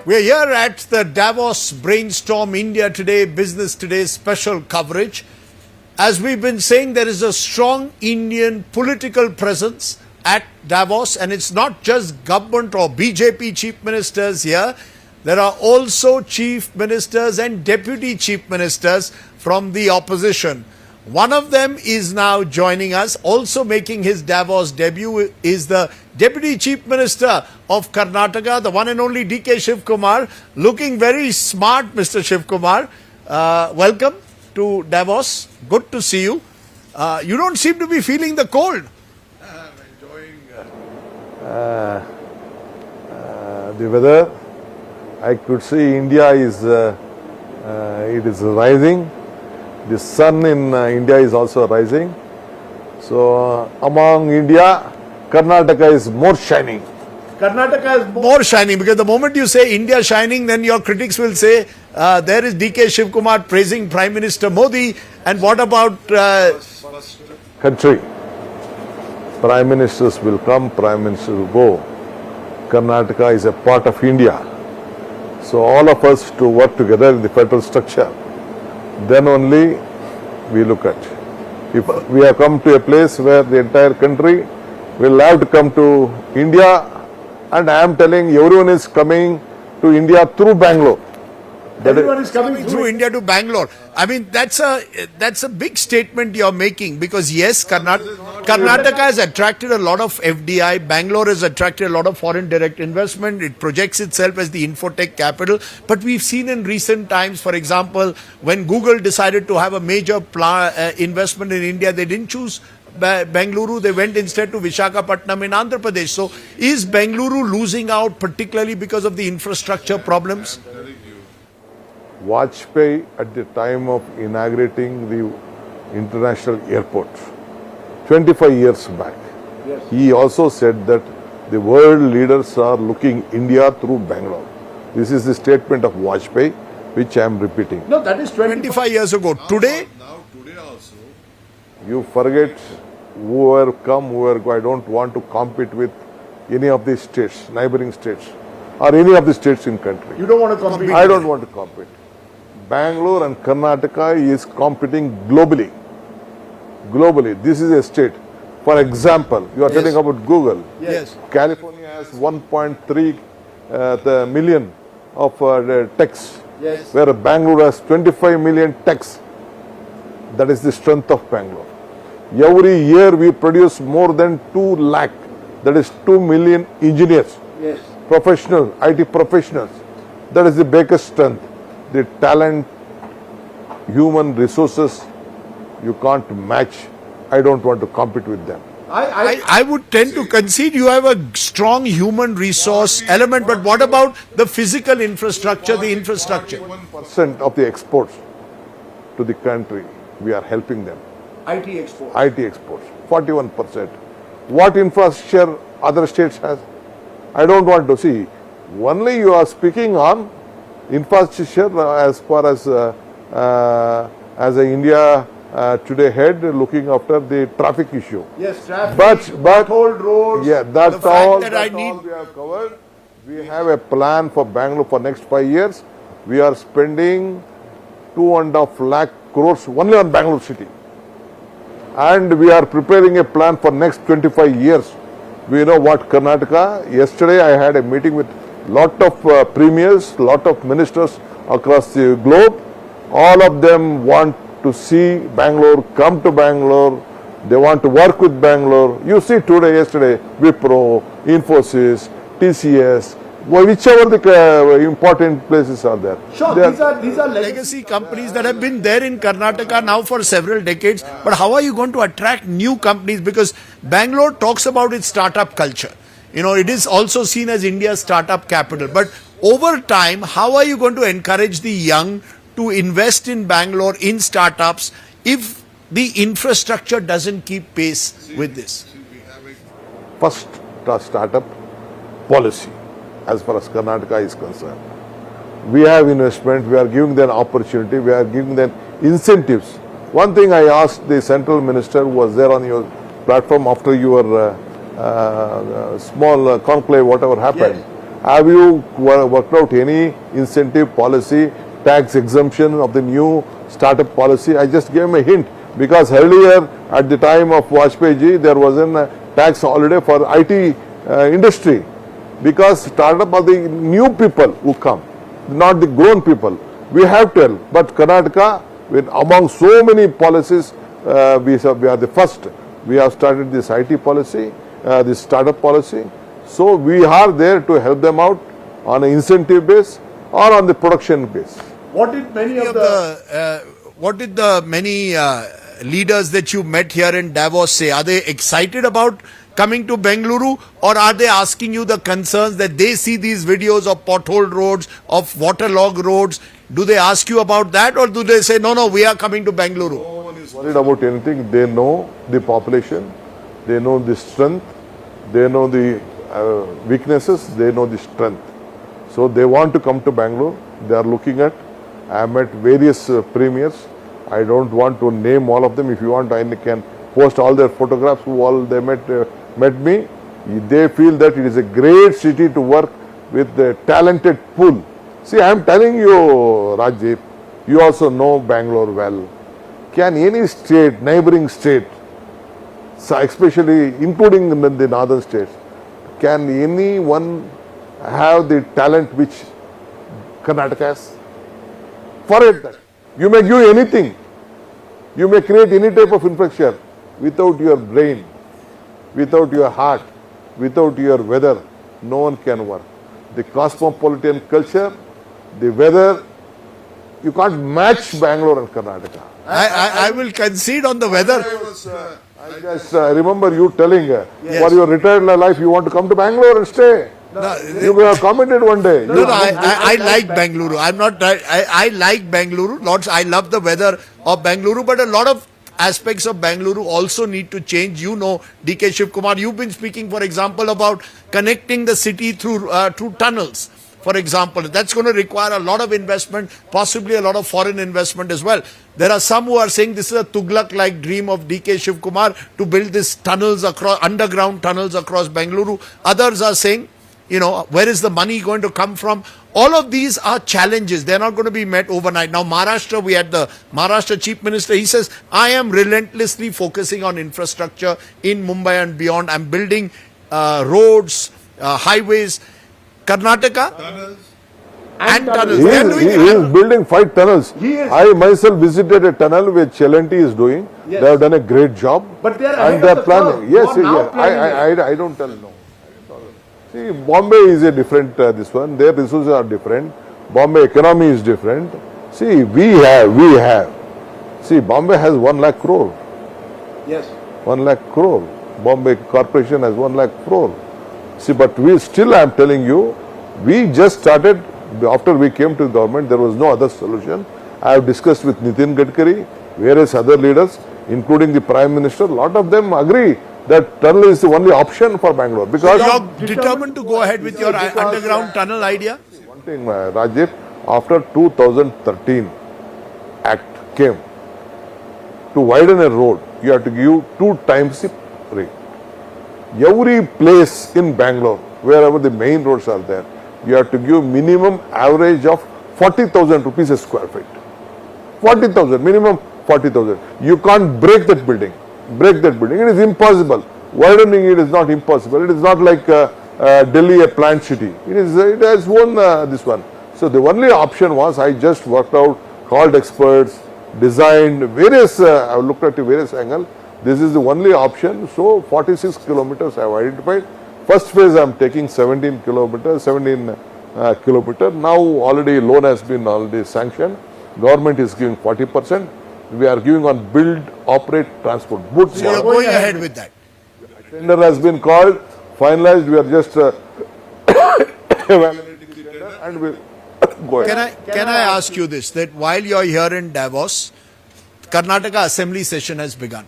We're here at the Davos Brainstorm India Today, Business Today special coverage. As we've been saying, there is a strong Indian political presence at Davos, and it's not just government or BJP chief ministers here. There are also chief ministers and deputy chief ministers from the opposition. One of them is now joining us. Also making his Davos debut is the Deputy Chief Minister of Karnataka, the one and only DK Shivakumar. Looking very smart, Mr. Shivakumar. Welcome to Davos. Good to see you. You don't seem to be feeling the cold. I'm enjoying the weather. I could see India is it is rising. The sun in India is also rising. So among India, Karnataka is more shining. Karnataka is more shining because the moment you say India shining, then your critics will say there is DK Shivakumar praising Prime Minister Modi. And what about country? Prime Ministers will come, Prime Ministers will go. Karnataka is a part of India. So all of us to work together in the federal structure. Then only we look at. If we have come to a place where the entire country will have to come to India, and I am telling everyone is coming to India through Bangalore. Everyone is coming through India to Bangalore. I mean, that's a big statement you're making because yes, Karnataka has attracted a lot of FDI. Bangalore has attracted a lot of foreign direct investment. It projects itself as the infotech capital. But we've seen in recent times, for example, when Google decided to have a major investment in India, they didn't choose Bengaluru, they went instead to Visakhapatnam in Andhra Pradesh. So is Bengaluru losing out particularly because of the infrastructure problems? Vajpayee at the time of inaugurating the international airport, 25 years back, he also said that the world leaders are looking India through Bangalore. This is the statement of Vajpayee, which I am repeating. No, that is 25 years ago. Today also, you forget whoever come, whoever go. I don't want to compete with any of the states, neighboring states, or any of the states in country. You don't want to compete? I don't want to compete. Bangalore and Karnataka is competing globally. Globally, this is a state. For example, you are telling about Google. Yes. California has 1.3 million of techs, where Bangalore has 25 million techs. That is the strength of Bangalore. Every year we produce more than 2 lakh, that is 2 million engineers, professionals, IT professionals. That is the biggest strength. The talent, human resources, you can't match. I don't want to compete with them. I would tend to concede you have a strong human resource element, but what about the physical infrastructure, the infrastructure? 1% of the exports to the country, we are helping them. IT exports. IT exports, 41%. What infrastructure other states has? I don't want to see. Only you are speaking on infrastructure as far as India today head looking after the traffic issue. Yes, traffic, but toll roads. Yeah, that's all we have covered. We have a plan for Bangalore for next 5 years. We are spending 2.5 lakh crores only on Bangalore city. And we are preparing a plan for next 25 years. We know what Karnataka, yesterday I had a meeting with lot of premiers, lot of ministers across the globe. All of them want to see Bangalore, come to Bangalore. They want to work with Bangalore. You see today, yesterday, Wipro, Infosys, TCS, whichever the important places are there. Sure, these are legacy companies that have been there in Karnataka now for several decades. But how are you going to attract new companies? Because Bangalore talks about its startup culture. You know, it is also seen as India's startup capital. But over time, how are you going to encourage the young to invest in Bangalore in startups if the infrastructure doesn't keep pace with this? First startup policy as far as Karnataka is concerned. We have investment, we are giving them opportunity, we are giving them incentives. One thing I asked the central minister who was there on your platform after your small conclave, whatever happened. Have you worked out any incentive policy, tax exemption of the new startup policy? I just gave him a hint because earlier at the time of Vajpayee ji, there was a tax holiday for IT industry because startup are the new people who come, not the grown people. We have to help. But Karnataka, with among so many policies, we are the first. We have started this IT policy, this startup policy. So we are there to help them out on an incentive base or on the production base. What did the many leaders that you met here in Davos say? Are they excited about coming to Bengaluru, or are they asking you the concerns that they see these videos of potholed roads, of waterlogged roads? Do they ask you about that, or do they say, no, we are coming to Bengaluru? No one is worried about anything. They know the population, they know the strength, they know the weaknesses, they know the strength. So they want to come to Bangalore. They are looking at. I have met various premiers. I don't want to name all of them. If you want, I can post all their photographs who all they met me. They feel that it is a great city to work with the talented pool. See, I am telling you, Rajdeep, you also know Bangalore well. Can any state, neighboring state, so especially including the northern states, can anyone have the talent which Karnataka has? Forget that. You may give anything. You may create any type of infrastructure. Without your brain, without your heart, without your weather, no one can work. The cosmopolitan culture, the weather, you can't match Bangalore and Karnataka. I will concede on the weather. I just remember you telling for your retired life you want to come to Bangalore and stay. No, you have commented one day. No, I like Bengaluru. I'm not. I like Bengaluru. Lots. I love the weather of Bengaluru, but a lot of aspects of Bengaluru also need to change. You know, DK Shivakumar, you've been speaking, for example, about connecting the city through tunnels. For example, that's going to require a lot of investment, possibly a lot of foreign investment as well. There are some who are saying this is a Tughlaq-like dream of DK Shivakumar to build these tunnels across, underground tunnels across Bengaluru. Others are saying, you know, where is the money going to come from? All of these are challenges. They're not going to be met overnight. Now, Maharashtra, we had the Maharashtra Chief Minister. He says, I am relentlessly focusing on infrastructure in Mumbai and beyond. I'm building roads, highways. Karnataka? Tunnels. And tunnels. He is building 5 tunnels. I myself visited a tunnel which L&T is doing. Yes. They have done a great job. But they are and they are planning. Yes, I don't tell no. See, Bombay is a different this one. Their resources are different. Bombay economy is different. See, we have. See, Bombay has 1 lakh crore. Yes. 1 lakh crore. Bombay Corporation has 1 lakh crore. See, but we still, I am telling you, we just started, after we came to the government, there was no other solution. I have discussed with Nitin Gadkari, various other leaders, including the Prime Minister. A lot of them agree that tunnel is the only option for Bangalore. Because so you're determined to go ahead with your underground tunnel idea? One thing, Rajdeep, after 2013 Act came, to widen a road, you have to give 2 times the rate. Every place in Bangalore, wherever the main roads are there, you have to give minimum average of 40,000 rupees a square feet. 40,000, minimum 40,000. You can't break that building. It is impossible. Widening it is not impossible. It is not like Delhi, a planned city. It has won this one. So the only option was, I just worked out, called experts, designed various, I looked at various angles. This is the only option. So 46 kilometers I have identified. First phase I am taking 17 kilometers. Now already loan has been already sanctioned. Government is giving 40%. We are giving on build, operate, transport. Both so you are going ahead with that. Tender has been called, finalized. We are just evaluating the tender and we'll go ahead. Can I ask you this, that while you are here in Davos, Karnataka Assembly session has begun.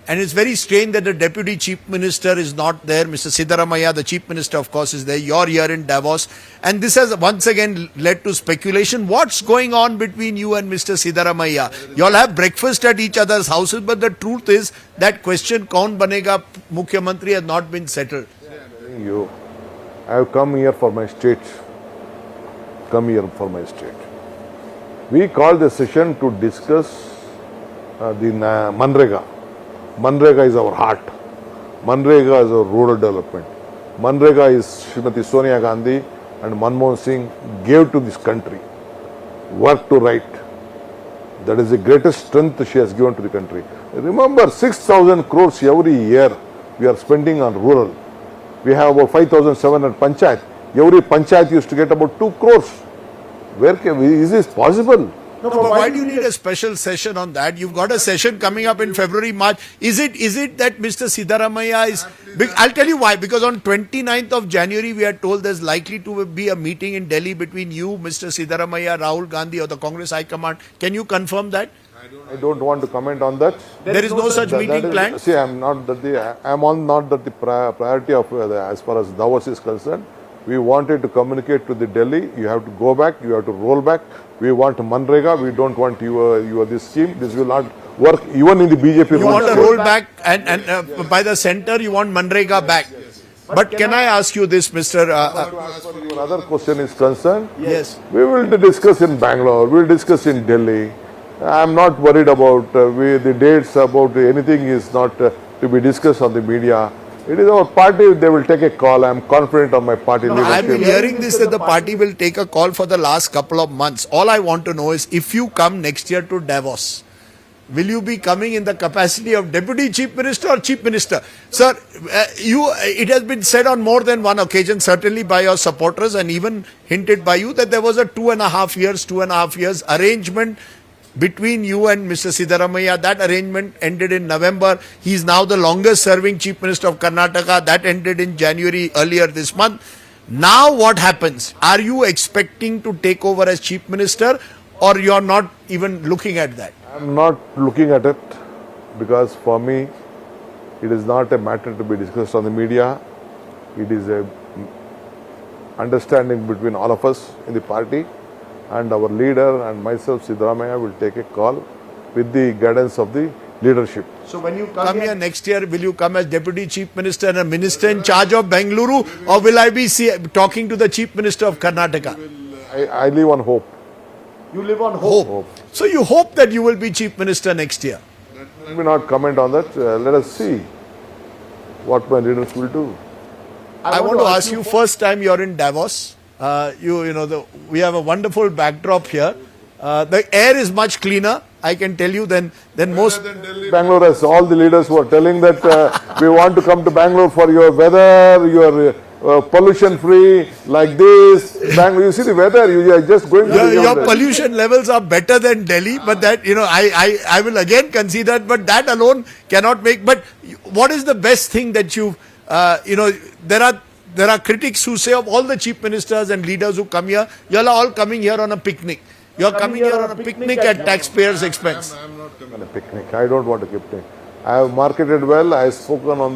And it's very strange that the Deputy Chief Minister is not there. Mr. Siddaramaiah, the Chief Minister, of course, is there. You're here in Davos. And this has once again led to speculation. What's going on between you and Mr. Siddaramaiah? You all have breakfast at each other's houses, but the truth is that question, kaun banega Mukhyamantri, has not been settled. You, I have come here for my state. Come here for my state. We called the session to discuss the Manrega. Manrega is our heart. Manrega is our rural development. Manrega is Srimati Sonia Gandhi and Manmohan Singh gave to this country. Work to right. That is the greatest strength she has given to the country. Remember, 6,000 crores every year we are spending on rural. We have about 5,700 panchayat. Every panchayat used to get about 2 crores. Is this possible? No, but why do you need a special session on that? You've got a session coming up in February, March. Is it that Mr. Siddaramaiah is... I'll tell you why. Because on 29th of January, we are told there's likely to be a meeting in Delhi between you, Mr. Siddaramaiah, Rahul Gandhi or the Congress High Command. Can you confirm that? I don't want to comment on that. There is no such meeting planned? See, I'm not that the priority of as far as Davos is concerned. We wanted to communicate to the Delhi. You have to go back. You have to roll back. We want Manrega. We don't want your this scheme. This will not work even in the BJP. You want to roll back and by the center you want Manrega back. But can I ask you this, Mr. As far as your other question is concerned, Yes. we will discuss in Bangalore. We will discuss in Delhi. I'm not worried about the dates about anything is not to be discussed on the media. It is our party, they will take a call. I'm confident of my party leadership. I've been hearing this that the party will take a call for the last couple of months. All I want to know is if you come next year to Davos, will you be coming in the capacity of Deputy Chief Minister or Chief Minister? Sir, it has been said on more than one occasion, certainly by your supporters and even hinted by you, that there was a 2.5 years arrangement between you and Mr. Siddaramaiah. That arrangement ended in November. He is now the longest serving Chief Minister of Karnataka. That ended in January earlier this month. Now what happens? Are you expecting to take over as Chief Minister or you are not even looking at that? I'm not looking at it because for me it is not a matter to be discussed on the media. It is a understanding between all of us in the party. And our leader and myself, Siddaramaiah, will take a call with the guidance of the leadership. So when you come here next year, will you come as Deputy Chief Minister and a Minister in charge of Bangalore, or will I be talking to the Chief Minister of Karnataka? I live on hope. You live on hope. So you hope that you will be Chief Minister next year? Let me not comment on that. Let us see what my leaders will do. I want to ask you, first time you're in Davos. We have a wonderful backdrop here. The air is much cleaner, I can tell you, than most. Bangalore has all the leaders who are telling that we want to come to Bangalore for your weather, your pollution free, like this. Bangalore, you see the weather, you are just going to your pollution levels are better than Delhi, but that, I will again concede that, but that alone cannot make. But what is the best thing that there are critics who say of all the chief ministers and leaders who come here, you are all coming here on a picnic. You are coming here on a picnic at taxpayers' expense. I'm not coming on a picnic. I don't want a picnic. I have marketed well. I have spoken on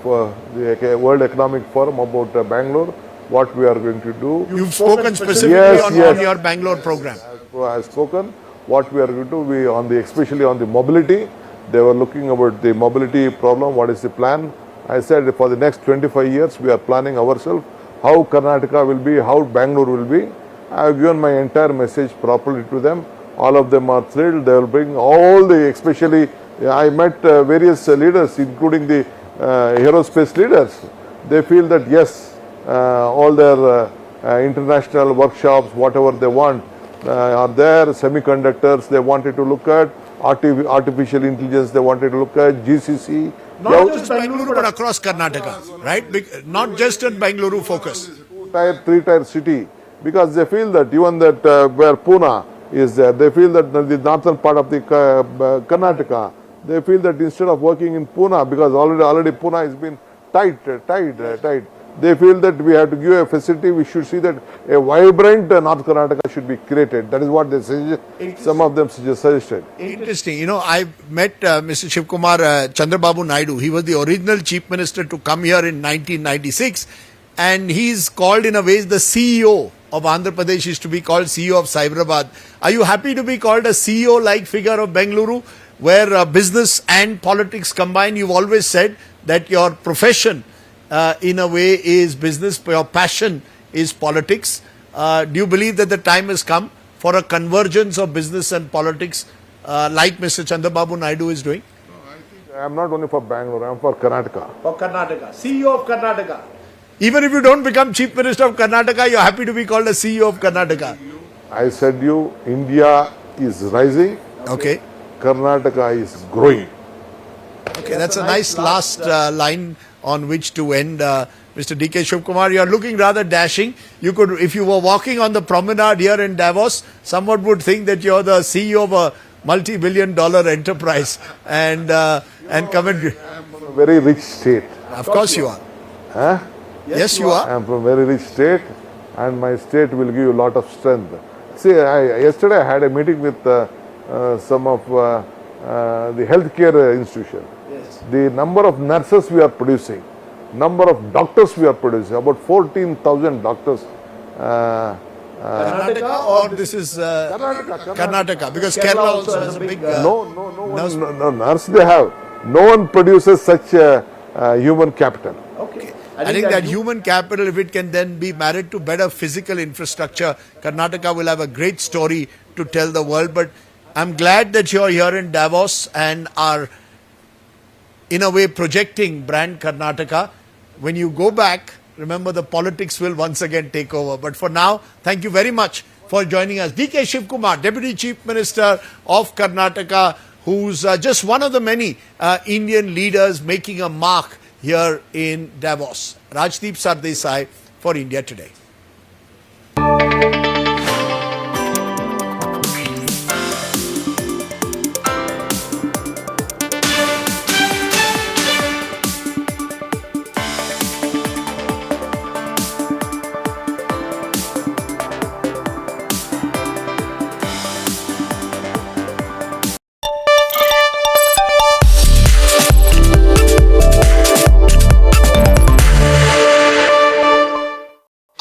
for the World Economic Forum about Bangalore, what we are going to do. You've spoken specifically on your Bangalore program. I have spoken what we are going to do, especially on the mobility. They were looking about the mobility problem. What is the plan? I said for the next 25 years, we are planning ourselves how Karnataka will be, how Bangalore will be. I have given my entire message properly to them. All of them are thrilled. They will bring all especially I met various leaders, including the aerospace leaders. They feel that yes, all their international workshops, whatever they want, are there. Semiconductors, they wanted to look at. Artificial intelligence, they wanted to look at. GCC. Not just Bangalore, but across Karnataka, right? Not just in Bangalore focus. 2-tier, 3-tier city, because they feel that even that where Pune is there, they feel that the northern part of the Karnataka, they feel that instead of working in Pune, because already Pune has been tight. They feel that we have to give a facility. We should see that a vibrant North Karnataka should be created. That is what they suggested. Some of them suggested. Interesting. I met Mr. Shivakumar Chandrababu Naidu. He was the original chief minister to come here in 1996, and he's called in a way the CEO of Andhra Pradesh. Is to be called CEO of Cyberabad. Are you happy to be called a CEO-like figure of Bengaluru, where business and politics combine? You've always said that your profession in a way is business, your passion is politics. Do you believe that the time has come for a convergence of business and politics like Mr. Chandrababu Naidu is doing? I am not only for Bangalore, I am for Karnataka. For Karnataka, CEO of Karnataka. Even if you don't become Chief Minister of Karnataka, you're happy to be called a CEO of Karnataka. I said you, India is rising, Okay. Karnataka is growing. Okay, that's a nice last line on which to end. Mr. D.K. Shivakumar, you are looking rather dashing. You could, if you were walking on the promenade here in Davos, someone would think that you're the CEO of a multi-billion-dollar enterprise and come and. I am from a very rich state. Of course you are. Huh? Yes, you I are. am from a very rich state, and my state will give you a lot of strength. See, yesterday I had a meeting with some of the healthcare institution. Yes. The number of nurses we are producing, number of doctors we are producing, about 14,000 doctors. Karnataka or this is Karnataka, because Kerala also has a big. No nurse they have. No one produces such human capital. Okay. I think that human capital, if it can then be married to better physical infrastructure, Karnataka will have a great story to tell the world. But I'm glad that you're here in Davos and are, in a way, projecting brand Karnataka. When you go back, remember the politics will once again take over. But for now, thank you very much for joining us. D.K. Shivakumar, Deputy Chief Minister of Karnataka, who's just one of the many Indian leaders making a mark here in Davos. Rajdeep Sardesai for India Today.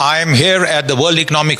I am here at the World Economic Forum